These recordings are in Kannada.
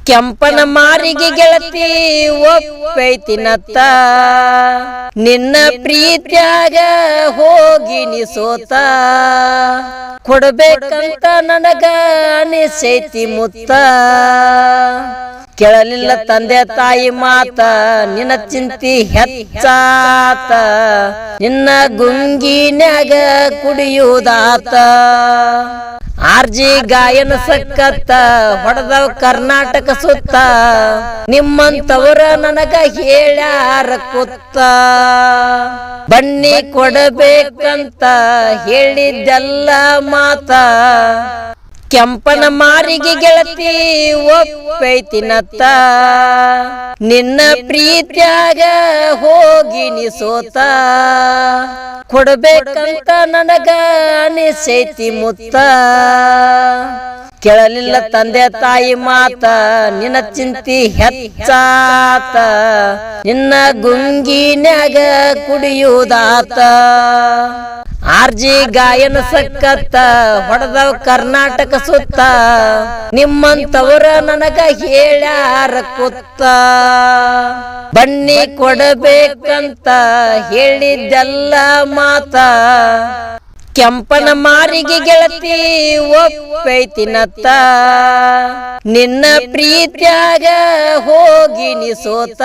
ಕೆಂಪನ ಮಾರಿಗೆ ಗೆಳತಿ ಒಪ್ಪೈತಿನತ್ತ ನಿನ್ನ ಪ್ರೀತ್ಯಾಗ ಹೋಗಿ ನೀ ಸೋತ ಕೊಡಬೇಕಂತ ನನಗ ಅನಿಸೈತಿ ಮುತ್ತ ಕೇಳಲಿಲ್ಲ ತಂದೆ ತಾಯಿ ಮಾತ ನಿನ್ನ ಚಿಂತಿ ಹೆಚ್ಚಾತ ನಿನ್ನ ಗುಂಗಿನ್ಯಾಗ ಕುಡಿಯುವುದಾತ ಆರ್ಜಿ ಗಾಯನ ಸಕ್ಕತ್ತ ಹೊಡೆದವ ಕರ್ನಾಟಕ ಸುತ್ತ ನಿಮ್ಮಂತವರ ನನಗ ಹೇಳ್ಯಾರ ಕೂತ ಬನ್ನಿ ಕೊಡಬೇಕಂತ ಹೇಳಿದ್ದೆಲ್ಲ ಮಾತ ಕೆಂಪನ ಮಾರಿಗೆ ಗೆಳತಿ ಒಪ್ಪೈತಿನತ್ತ ನಿನ್ನ ಪ್ರೀತ್ಯಾಗ ಹೋಗಿ ನೀ ಸೋತ ಕೊಡಬೇಕಂತ ನನಗ ಅನಿಸೈತಿ ಮುತ್ತ ಕೇಳಲಿಲ್ಲ ತಂದೆ ತಾಯಿ ಮಾತ ನಿನ್ನ ಚಿಂತಿ ಹೆಚ್ಚಾತ ನಿನ್ನ ಗುಂಗಿನ್ಯಾಗ ಕುಡಿಯುವುದಾತ ಆರ್ಜಿ ಗಾಯನ ಸಕ್ಕತ್ತ ಹೊಡೆದವ ಕರ್ನಾಟಕ ಸುತ್ತ ನಿಮ್ಮಂತವರ ನನಗ ಹೇಳ್ಯಾರ ಕೂತ ಬನ್ನಿ ಕೊಡಬೇಕಂತ ಹೇಳಿದ್ದೆಲ್ಲ ಮಾತ ಕೆಂಪನ ಮಾರಿಗೆ ಗೆಳತಿ ಒಪ್ಪೈತಿನತ್ತ ನಿನ್ನ ಪ್ರೀತ್ಯಾಗ ಹೋಗಿ ನೀ ಸೋತ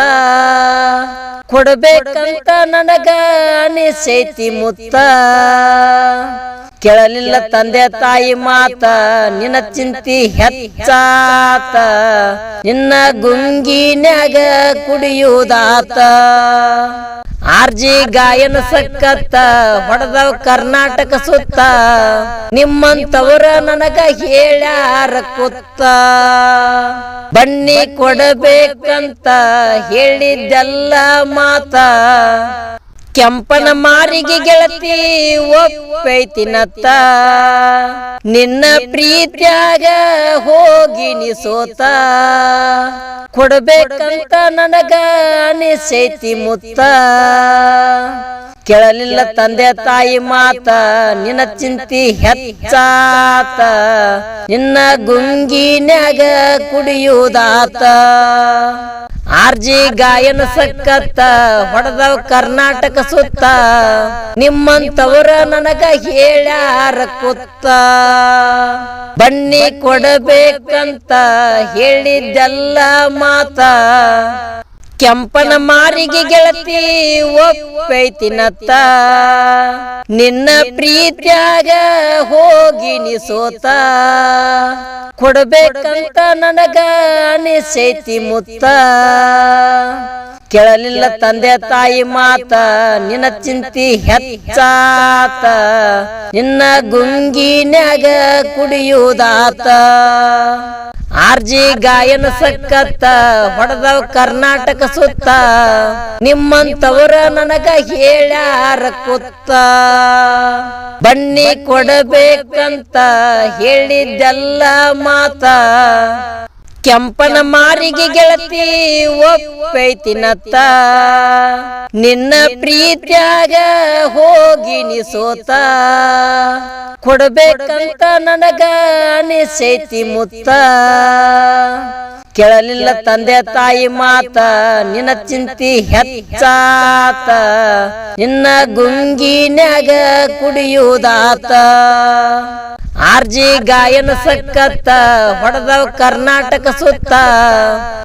ಕೊಡಬೇಕಂತ ನನಗ ಅನಿಸೈತಿ ಮುತ್ತ ಕೇಳಲಿಲ್ಲ ತಂದೆ ತಾಯಿ ಮಾತ ನಿನ್ನ ಚಿಂತಿ ಹೆಚ್ಚಾತ ನಿನ್ನ ಗುಂಗಿನ್ಯಾಗ ಕುಡಿಯುವುದಾತ ಆರ್ಜಿ ಗಾಯನ ಸಕ್ಕತ್ತ ಹೊಡೆದವ ಕರ್ನಾಟಕ ಸುತ್ತ ನಿಮ್ಮಂತವರ ನನಗ ಹೇಳ್ಯಾರ ಕೂತ ಬನ್ನಿ ಕೊಡಬೇಕಂತ ಹೇಳಿದ್ದೆಲ್ಲ ಮಾತ ಕೆಂಪನ ಮಾರಿಗೆ ಗೆಳತಿ ಒಪ್ಪೈತಿನತ್ತ ನಿನ್ನ ಪ್ರೀತ್ಯಾಗ ಹೋಗಿ ನೀ ಸೋತ ಕೊಡಬೇಕಂತ ನನಗ ಅನಿಸೈತಿ ಮುತ್ತ ಕೇಳಲಿಲ್ಲ ತಂದೆ ತಾಯಿ ಮಾತ ನಿನ್ನ ಚಿಂತಿ ಹೆಚ್ಚಾತ ನಿನ್ನ ಗುಂಗಿನ್ಯಾಗ ಕುಡಿಯುವುದಾತ ಆರ್ಜಿ ಗಾಯನ ಸಕ್ಕತ್ತ ಹೊಡೆದವ ಕರ್ನಾಟಕ ಸುತ್ತ ನಿಮ್ಮಂತವರ ನನಗ ಹೇಳ್ಯಾರ ಕೂತ ಬನ್ನಿ ಕೊಡಬೇಕಂತ ಹೇಳಿದ್ದೆಲ್ಲ ಮಾತ ಕೆಂಪನ ಮಾರಿಗೆ ಗೆಳತಿ ಒಪ್ಪೈತಿನತ್ತ ನಿನ್ನ ಪ್ರೀತ್ಯಾಗ ಹೋಗಿ ನೀ ಸೋತ ಕೊಡಬೇಕಂತ ನನಗ ಅನಿಸೈತಿ ಮುತ್ತ ಕೇಳಲಿಲ್ಲ ತಂದೆ ತಾಯಿ ಮಾತ ನಿನ್ನ ಚಿಂತಿ ಹೆಚ್ಚಾತ ನಿನ್ನ ಗುಂಗಿನ್ಯಾಗ ಕುಡಿಯುವುದಾತ ಆರ್ಜಿ ಗಾಯನ ಸಕ್ಕತ್ತ ಹೊಡೆದವ ಕರ್ನಾಟಕ ಸುತ್ತ ನಿಮ್ಮಂತವರ ನನಗ ಹೇಳ್ಯಾರ ಕೂತ ಬನ್ನಿ ಕೊಡಬೇಕಂತ ಹೇಳಿದ್ದೆಲ್ಲ ಮಾತ ಕೆಂಪನ ಮಾರಿಗೆ ಗೆಳತಿ ಒಪ್ಪೈತಿನತ್ತ ನಿನ್ನ ಪ್ರೀತ್ಯಾಗ ಹೋಗಿ ನೀ ಸೋತ ಕೊಡಬೇಕಂತ ನನಗ ಅನಿಸೈತಿ ಮುತ್ತ ಕೇಳಲಿಲ್ಲ ತಂದೆ ತಾಯಿ ಮಾತ ನಿನ್ನ ಚಿಂತಿ ಹೆಚ್ಚಾತ ನಿನ್ನ ಗುಂಗಿನ್ಯಾಗ ಕುಡಿಯುವುದಾತ ಆರ್ಜಿ ಗಾಯನ ಸಕ್ಕತ್ತ ಹೊಡೆದವ ಕರ್ನಾಟಕ ಸುತ್ತ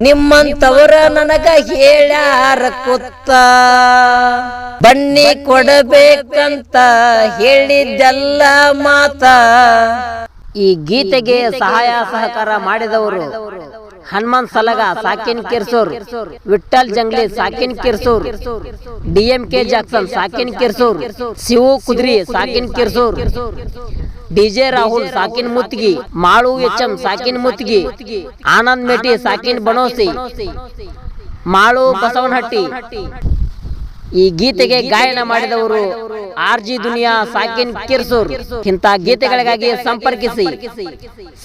ನಿಮ್ಮಂತವರ ನನಗ ಹೇಳ್ಯಾರ ಕೂತ ಬನ್ನಿ ಕೊಡಬೇಕಂತ ಹೇಳಿದ್ದೆಲ್ಲ ಮಾತ ಈ ಗೀತೆಗೆ ಸಹಾಯ ಸಹಕಾರ ಮಾಡಿದವರು ಹನುಮಂತ್ ಸಲಗ ಸಾಕಿನ್ ಕಿರ್ಸೂರ್, ವಿಠಲ್ ಜಂಗ್ಲಿ ಸಾಕಿನ್ ಕಿರ್ಸೂರ್, DMK ಜಾಕ್ಸನ್ ಸಾಕಿನ್ ಕಿರ್ಸೂರ್, ಶಿವು ಕುದ್ರಿ ಸಾಕಿನ್ ಕಿರ್ಸೂರ್, DJ ರಾಹುಲ್ ಸಾಕಿನ್ ಮುತ್ಗಿ, ಮಾಳು HM ಸಾಕಿನ್ ಮುತ್ಗಿ, ಆನಂದ್ ಮೇಟಿ ಸಾಕಿನ್ ಬನೋಸಿ, ಮಾಳು ಬಸವನಹಟ್ಟಿ. ಈ ಗೀತೆಗೆ ಗಾಯನ ಮಾಡಿದವರು ಆರ್ಜಿ ದುನಿಯಾ ಸಾಕಿನ್ ಕಿರ್ಸೂರ್. ಇಂಥ ಗೀತೆಗಳಿಗಾಗಿ ಸಂಪರ್ಕಿಸಿ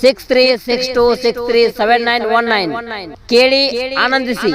6362637919. ಕೇಳಿ ಆನಂದಿಸಿ.